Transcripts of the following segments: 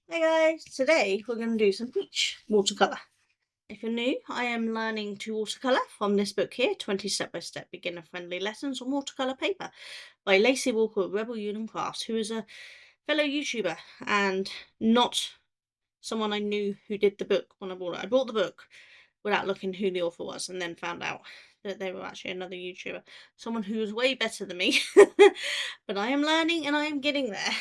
Hey guys, today we're going to do some peach watercolour. If you're new, I am learning to watercolour from this book here, 20 Step-by-Step Beginner Friendly Lessons on Watercolour Paper by Lacey Walker of Rebel Union Crafts, who is a fellow YouTuber and not someone I knew who did the book when I bought it. I bought the book without looking who the author was and then found out that they were actually another YouTuber, someone who was way better than me. But I am learning and I am getting there.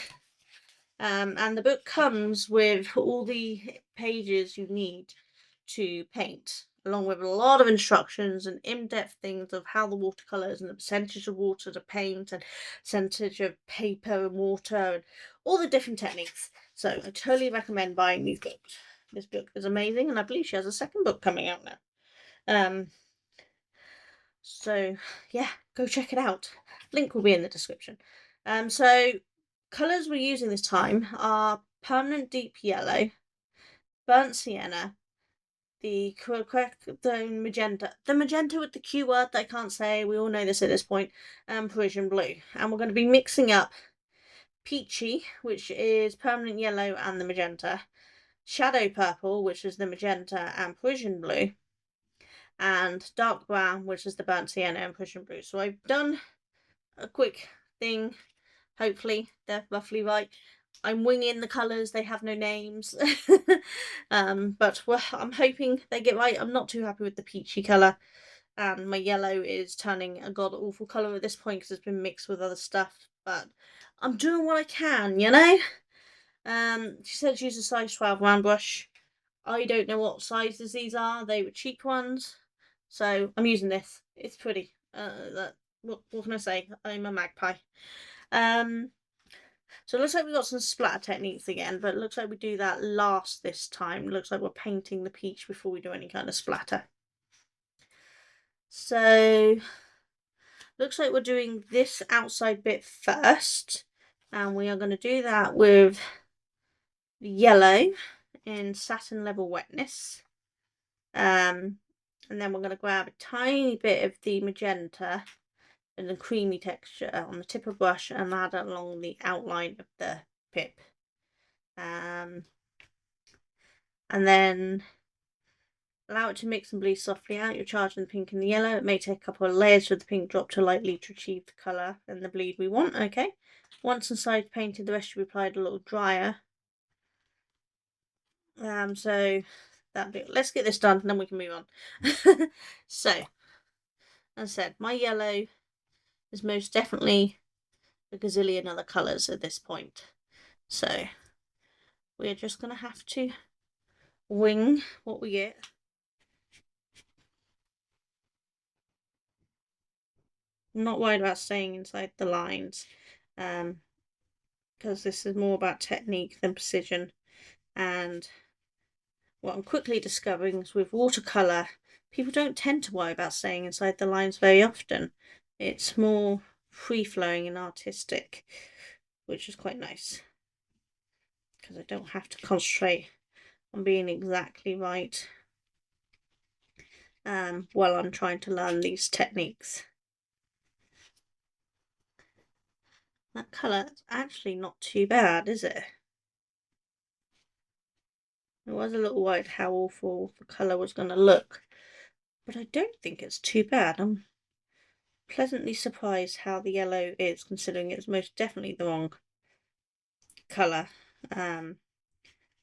And the book comes with all the pages you need to paint, along with a lot of instructions and in-depth things of how the watercolors and the percentage of water to paint and percentage of paper and water and all the different techniques. So I totally recommend buying these books. This book is amazing, and I believe she has a second book coming out now. So yeah, go check it out. Link will be in the description. So colours we're using this time are permanent deep yellow, burnt sienna, the magenta, the magenta with the Q word that I can't say, we all know this at this point, and Parisian blue. And we're going to be mixing up peachy, which is permanent yellow and the magenta, shadow purple, which is the magenta and Parisian blue, and dark brown, which is the burnt sienna and Parisian blue. So I've done a quick thing. Hopefully they're roughly right. I'm winging the colours, they have no names. But I'm hoping they get right. I'm not too happy with the peachy colour, and my yellow is turning a god awful colour at this point because it's been mixed with other stuff, but I'm doing what I can, you know. She said use a size 12 round brush. I don't know what sizes these are. They were cheap ones, so I'm using this. It's pretty. What can I say? I'm a magpie. So it looks like we've got some splatter techniques again, but it looks like we do that last this time. It looks like we're painting the peach before we do any kind of splatter. So looks like we're doing this outside bit first, and we are going to do that with yellow in satin level wetness. And then we're going to grab a tiny bit of the magenta and the creamy texture on the tip of brush and add it along the outline of the pip. And then allow it to mix and bleed softly out. You're charging the pink and the yellow. It may take a couple of layers for the pink drop to lightly to achieve the colour and the bleed we want. Okay. Once inside painted, the rest should be applied a little drier. So that bit. Let's get this done and then we can move on. So, as I said, my yellow is most definitely a gazillion other colours at this point. So we're just going to have to wing what we get. I'm not worried about staying inside the lines, because this is more about technique than precision. And what I'm quickly discovering is with watercolour, people don't tend to worry about staying inside the lines very often. It's more free-flowing and artistic, which is quite nice, because I don't have to concentrate on being exactly right while I'm trying to learn these techniques. That colour is actually not too bad, is it? I was a little worried how awful the colour was going to look, but I don't think it's too bad. I'm pleasantly surprised how the yellow is, considering it's most definitely the wrong colour,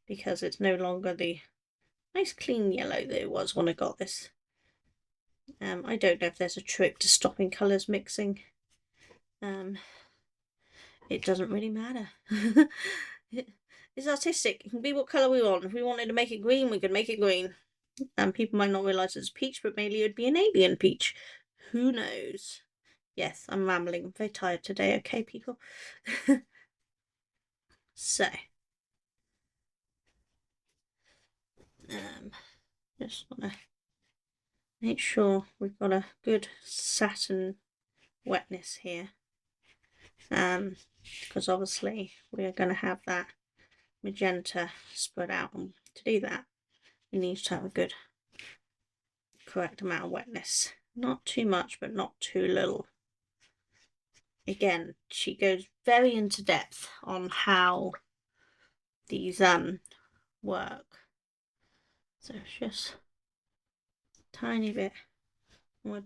because it's no longer the nice clean yellow that it was when I got this. I don't know if there's a trick to stopping colours mixing. It doesn't really matter. It's artistic. It can be what colour we want. If we wanted to make it green, we could make it green. And people might not realise it's peach, but maybe it would be an alien peach. Who knows? Yes, I'm rambling. I'm very tired today, okay, people? So, just want to make sure we've got a good satin wetness here. Because obviously we are going to have that magenta spread out, and to do that we need to have a good correct amount of wetness. Not too much, but not too little. Again, she goes very into depth on how these work. So it's just a tiny bit. We're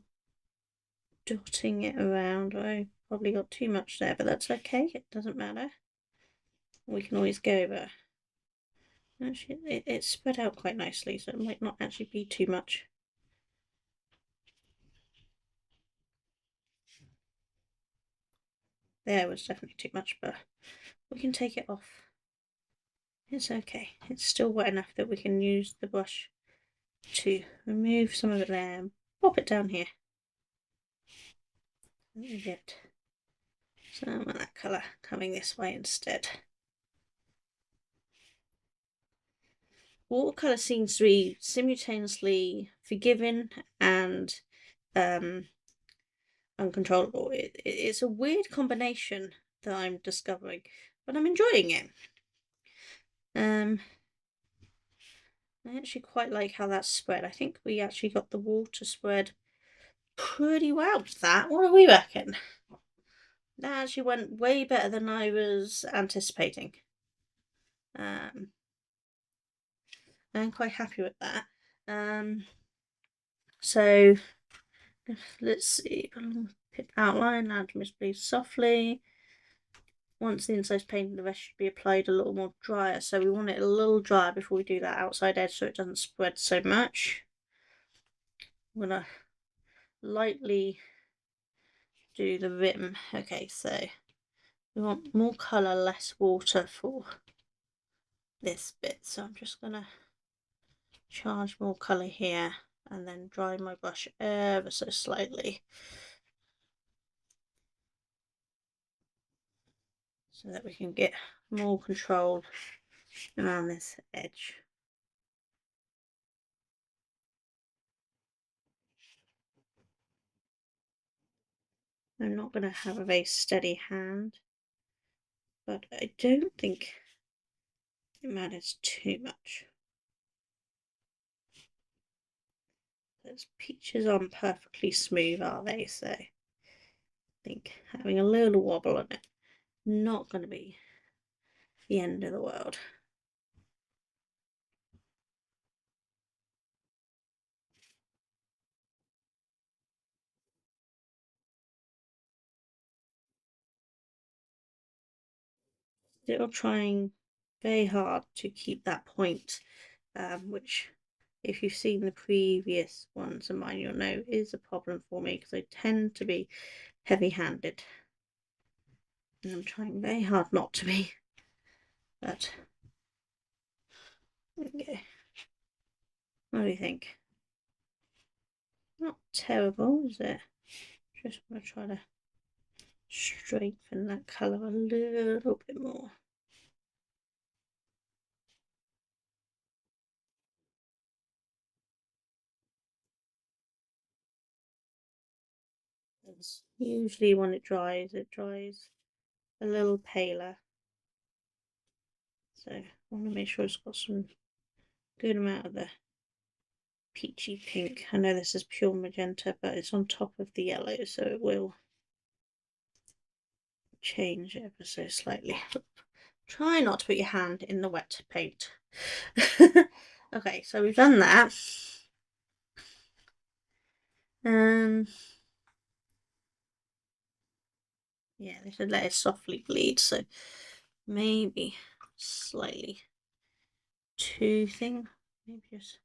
dotting it around. I probably got too much there, but that's okay. It doesn't matter. We can always go over. Actually, it's spread out quite nicely, so it might not actually be too much. There was definitely too much, but we can take it off. It's okay. It's still wet enough that we can use the brush to remove some of it there and pop it down here. And we get some of that colour coming this way instead. Watercolour seems to be simultaneously forgiving and uncontrollable. It's a weird combination that I'm discovering, but I'm enjoying it. I actually quite like how that's spread. I think we actually got the water spread pretty well with that. What do we reckon? That actually went way better than I was anticipating. I'm quite happy with that. So let's see. Pick outline, add please softly. Once the inside's painted, the rest should be applied a little more drier. So we want it a little drier before we do that outside edge so it doesn't spread so much. I'm gonna lightly do the rim. Okay, so we want more colour, less water for this bit. So I'm just gonna charge more colour here and then dry my brush ever so slightly so that we can get more control around this edge. I'm not going to have a very steady hand, but I don't think it matters too much. Those peaches aren't perfectly smooth, are they? So I think having a little wobble on it, not going to be the end of the world. Still trying very hard to keep that point, which if you've seen the previous ones of mine, you'll know is a problem for me because I tend to be heavy-handed. And I'm trying very hard not to be, but okay. What do you think? Not terrible, is it? Just want to try to strengthen that colour a little bit more. Because usually when it dries a little paler. So I want to make sure it's got some good amount of the peachy pink. I know this is pure magenta, but it's on top of the yellow, so it will change ever so slightly. Try not to put your hand in the wet paint. Okay, so we've done that. Yeah, they should let it softly bleed, so maybe slightly toothing. Maybe just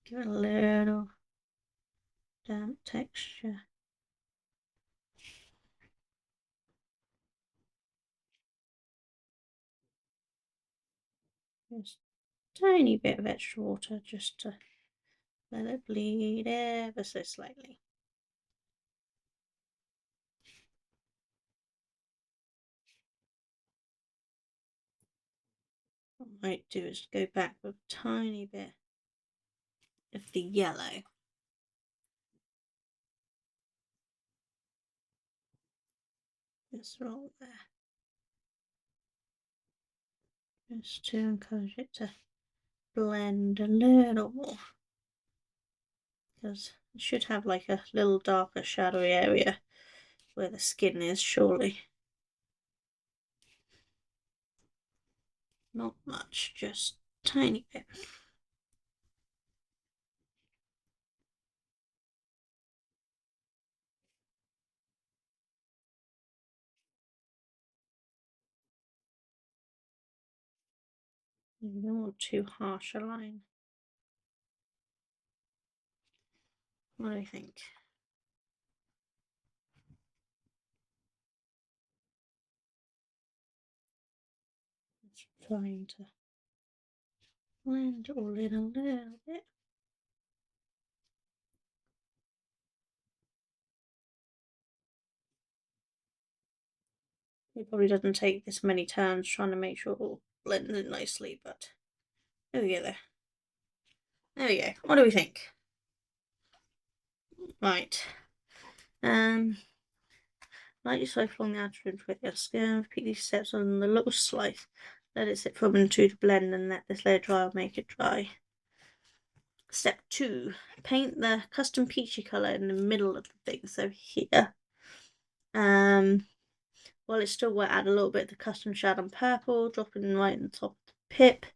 give it a little damp texture. Just a tiny bit of extra water just to let it bleed ever so slightly. What I might do is go back with a tiny bit of the yellow. Just roll there. Just to encourage it to blend a little more. Because it should have like a little darker shadowy area where the skin is, surely. Not much, just tiny bit. You don't want too harsh a line. What do you think? Just trying to blend all in a little bit. It probably doesn't take this many turns trying to make sure it all blends in nicely, but there we go there. There we go. What do we think? Right. Lightly slice along the outer rim to get the skin. Repeat these steps on the little slice. Let it sit for a minute or two to blend and let this layer dry or make it dry. Step 2. Paint the custom peachy colour in the middle of the thing, so here. While it's still wet, add a little bit of the custom shad on purple, dropping right in the top of the pip.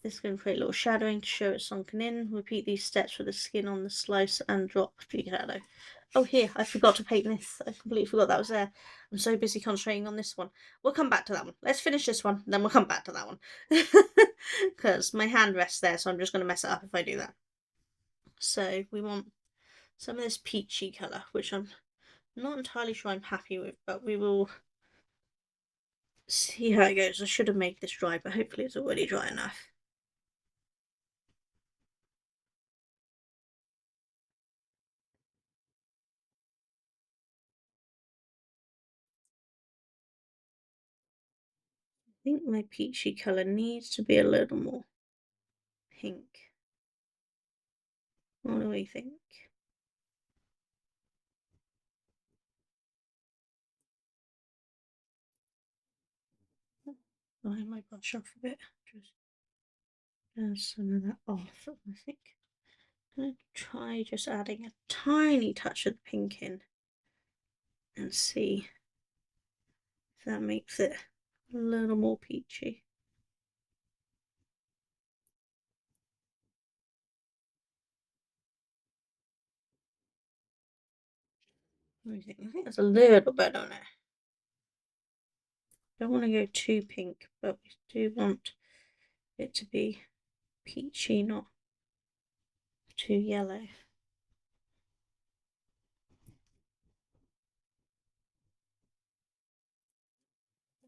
This is going to create a little shadowing to show it's sunken in. Repeat these steps for the skin on the slice and drop the shadow. Oh, here, I forgot to paint this. I completely forgot that was there. I'm so busy concentrating on this one. We'll come back to that one. Let's finish this one, then we'll come back to that one. Because my hand rests there, so I'm just going to mess it up if I do that. So we want some of this peachy colour, which I'm not entirely sure I'm happy with, but we will see how it goes. I should have made this dry, but hopefully it's already dry enough. I think my peachy colour needs to be a little more pink. What do we think? Line my brush off a bit. Just some of that off, I think. I'm going to try just adding a tiny touch of the pink in and see if that makes it a little more peachy. What do you think? I think that's a little better on it. Don't want to go too pink, but we do want it to be peachy, not too yellow.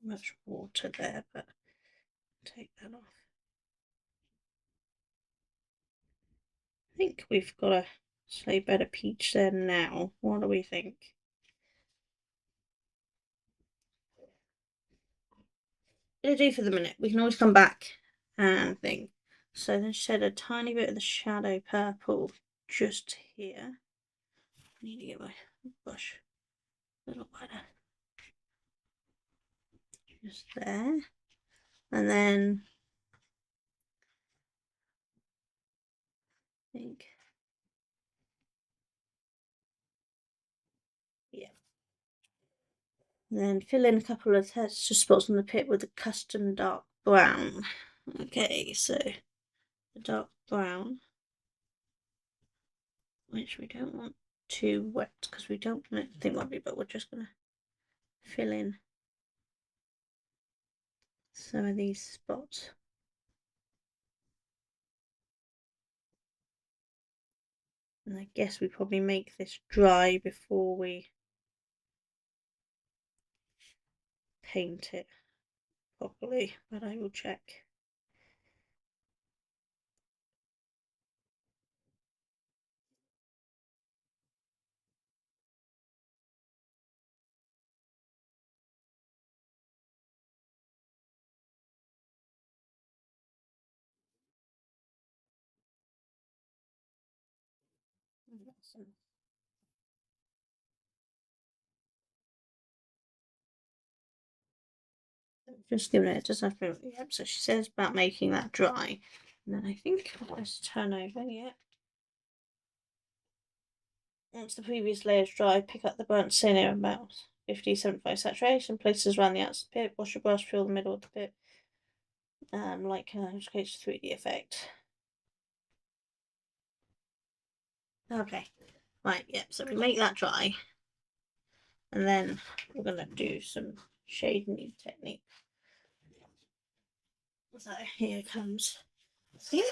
Much water there, but take that off. I think we've got a slightly better peach there now. What do we think? It'll do for the minute. We can always come back and thing. So then shed a tiny bit of the shadow purple just here. I need to get my brush a little wider. Just there. And then I think, yeah. And then fill in a couple of texture spots on the pit with a custom dark brown. Okay, so the dark brown, which we don't want too wet because we don't think will be, but we're just gonna fill in some of these spots. And I guess we probably make this dry before we paint it properly, but I will check. Just giving it just after, yep. So she says about making that dry, and then I think let's turn over. Yeah. Once the previous layer is dry, pick up the burnt sienna about 50-75 saturation, places around the outside of the pit. Wash your brush, fill the middle of the pit like just goes 3D effect. Okay, right, yep, so we make that dry, and then we're gonna do some shading technique. So here comes, see?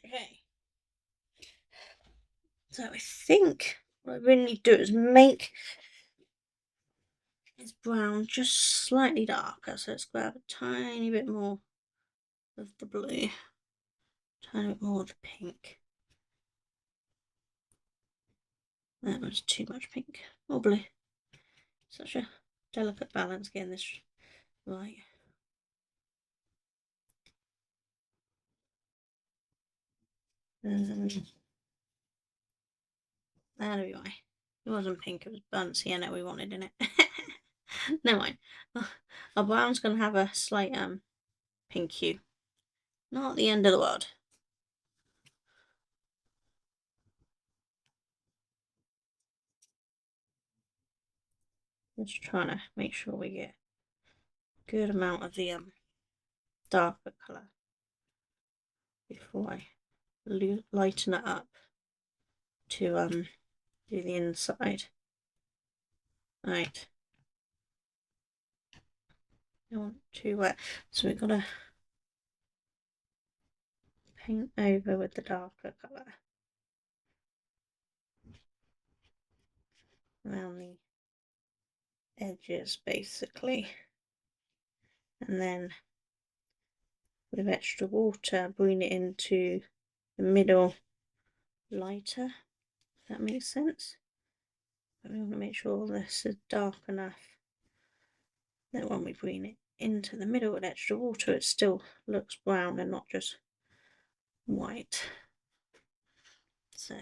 Okay. So I think what I really need to do is make this brown just slightly darker. So let's grab a tiny bit more of the blue, tiny bit more of the pink. That was too much pink or blue. Such a delicate balance getting this right. There we go. It wasn't pink, it was burnt sienna we wanted in it. Never mind. Our brown's gonna have a slight pink hue. Not the end of the world. Just trying to make sure we get a good amount of the darker colour before I lighten it up to do the inside. Right. Don't want too wet, so we've got to paint over with the darker colour around the edges basically, and then with extra water bring it into the middle lighter, if that makes sense. But we want to make sure this is dark enough that when we bring it into the middle with extra water it still looks brown and not just white. So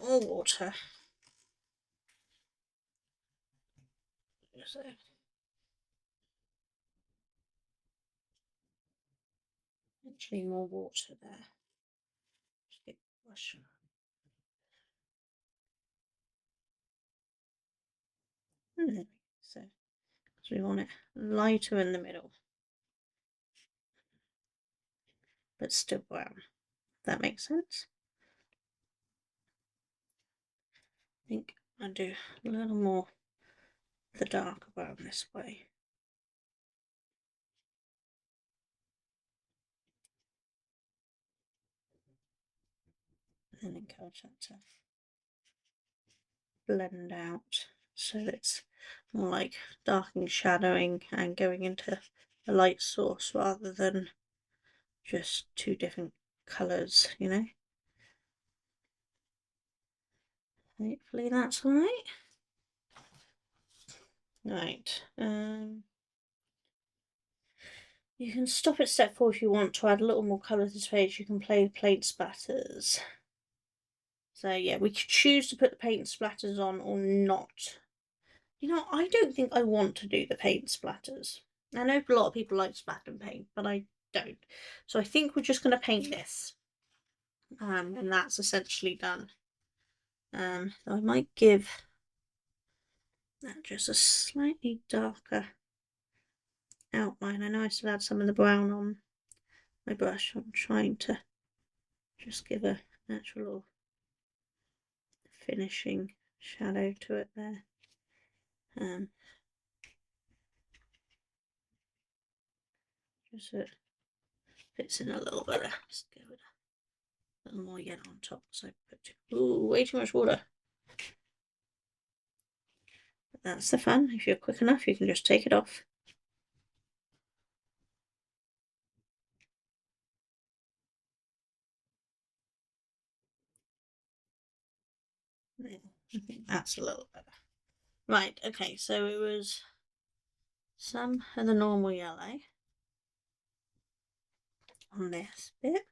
more water. So actually more water there. Just get brush. So we want it lighter in the middle, but still brown. If that makes sense. I think I'll do a little more of the darker brown this way. And encourage that to blend out so that it's more like darkening, shadowing and going into a light source rather than just two different colours, you know. Hopefully that's all right. Right, you can stop at step 4 if you want to add a little more colour to this page. You can play with paint splatters. So yeah, we could choose to put the paint splatters on or not. You know, I don't think I want to do the paint splatters. I know a lot of people like splatter paint, but I don't. So I think we're just going to paint this. And that's essentially done. So I might give that just a slightly darker outline. I know I still had some of the brown on my brush. I'm trying to just give a natural little finishing shadow to it there. Just so it fits in a little better. Just give it a little more yellow on top because I put way too much water. But that's the fun. If you're quick enough, you can just take it off. I think that's a little better. Right, okay, so it was some of the normal yellow on this bit.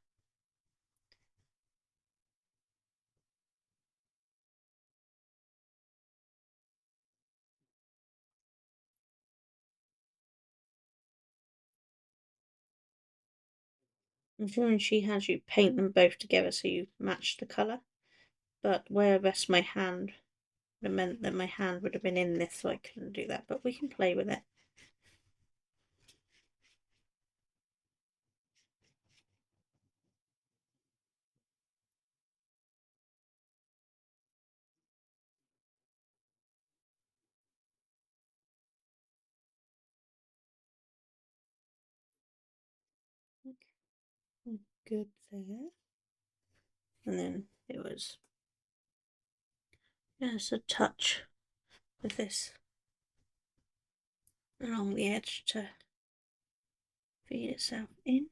I'm assuming she has you paint them both together so you match the colour. But where rests my hand, it meant that my hand would have been in this, so I couldn't do that. But we can play with it. Good there. And then it was just a touch with this along the edge to feed itself in.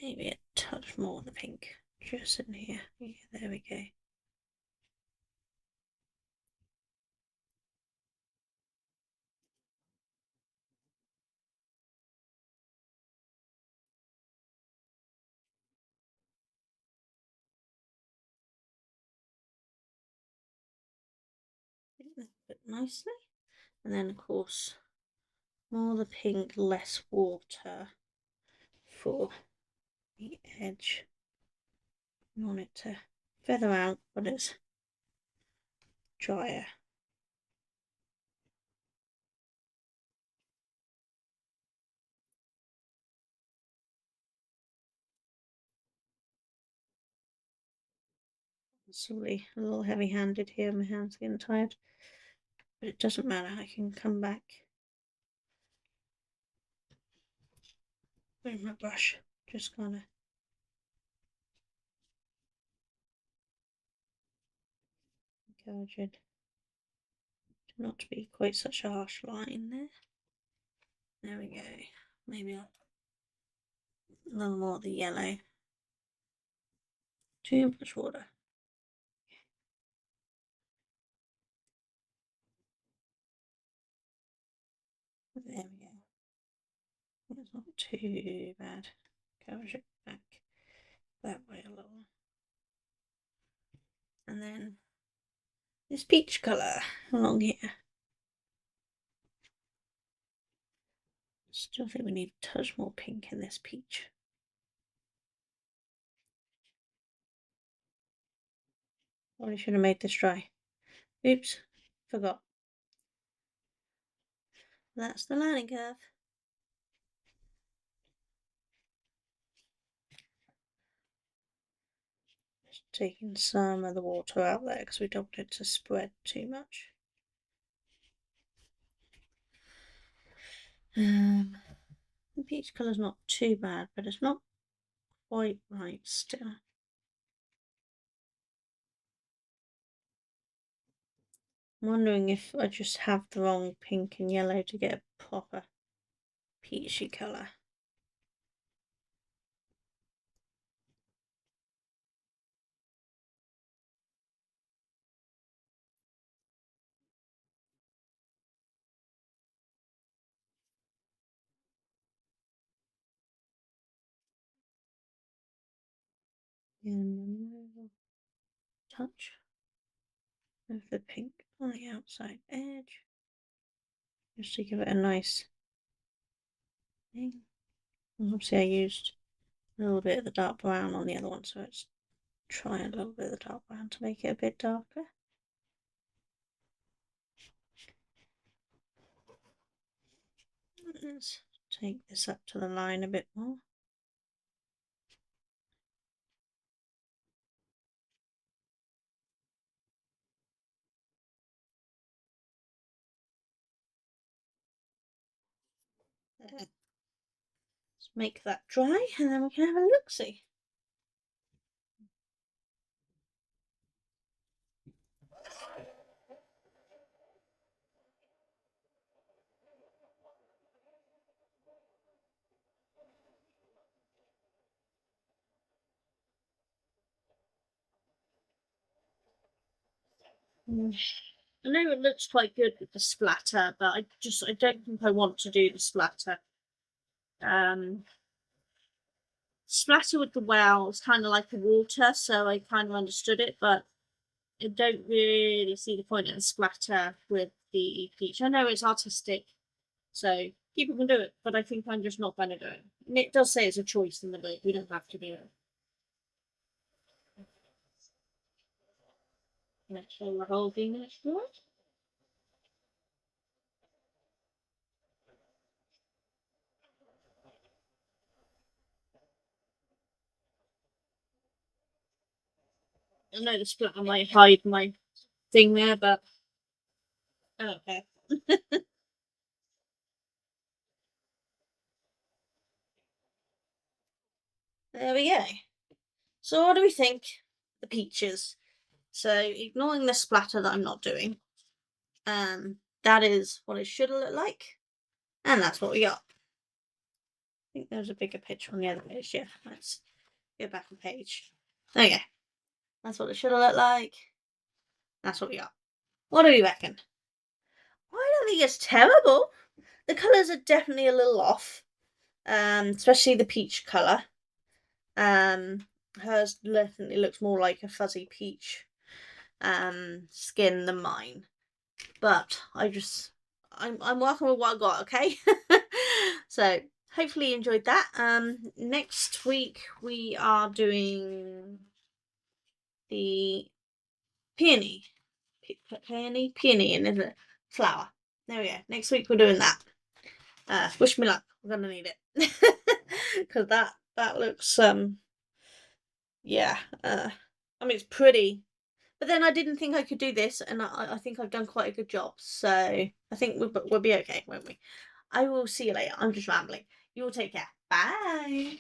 Maybe a touch more of the pink just in here. Yeah, there we go. But nicely. And then of course more the pink, less water for the edge. You want it to feather out, but it's drier. Sorry, a little heavy-handed here, my hand's getting tired. But it doesn't matter, I can come back with my brush. Just kind of encourage it not to be quite such a harsh line there. There we go. Maybe a little more of the yellow. Too much water. There we go. It's not too bad. Encourage it back that way a little. And then this peach colour along here. Still think we need a touch more pink in this peach. Probably should have made this dry. Oops, forgot. That's the learning curve. Just taking some of the water out there because we don't want it to spread too much. The peach colour's not too bad, but it's not quite right still. I'm wondering if I just have the wrong pink and yellow to get a proper peachy colour. And a little touch of the pink on the outside edge, just to give it a nice thing. And obviously I used a little bit of the dark brown on the other one, so let's try a little bit of the dark brown to make it a bit darker. Let's take this up to the line a bit more. There. Let's make that dry and then we can have a look-see. I know it looks quite good with the splatter, but I don't think I want to do the splatter. Splatter with the well is kind of like the water, so I kind of understood it, but I don't really see the point in the splatter with the peach. I know it's artistic, so people can do it, but I think I'm just not going to do it. And it does say it's a choice in the book. We don't have to do it. Let's show the whole thing next to it. I know the splatter might hide my thing there, but I don't care. There we go. So what do we think? The peaches. So ignoring the splatter that I'm not doing, that is what it should look like, and that's what we got. I think there's a bigger picture on the other page. Yeah, let's go back a page. Okay, that's what it should have looked like. That's what we got. What do we reckon? I don't think it's terrible. The colours are definitely a little off, especially the peach colour. Hers definitely looks more like a fuzzy peach skin than mine. But I'm working with what I got, okay? So hopefully you enjoyed that. Next week we are doing the peony. Peony, and isn't it? Flower. There we go. Next week we're doing that. Wish me luck. We're gonna need it. Because that looks yeah. I mean it's pretty. But then I didn't think I could do this, and I think I've done quite a good job. So I think we'll be okay, won't we? I will see you later. I'm just rambling. You all take care. Bye.